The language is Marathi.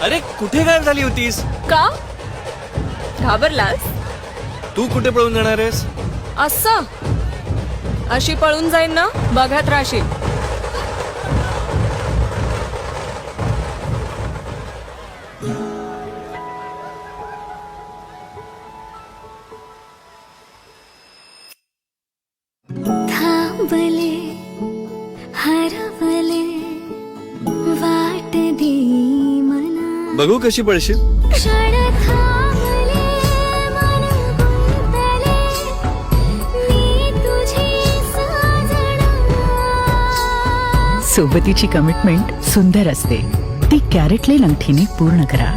अरे कुठे गायब झाली होतीस? का घाबरलास? तू कुठे पळून जाणार आहेस? असं अशी पळून जाईन ना, बघत राहशील. थांबले हरवले वाट देई मना. बघू कशी पळशील. क्षण थांबले मन गुंतले मी तुझी साजना. सोबतीची कमिटमेंट सुंदर असते, ती कॅरेटलेन अंगठीने पूर्ण करा.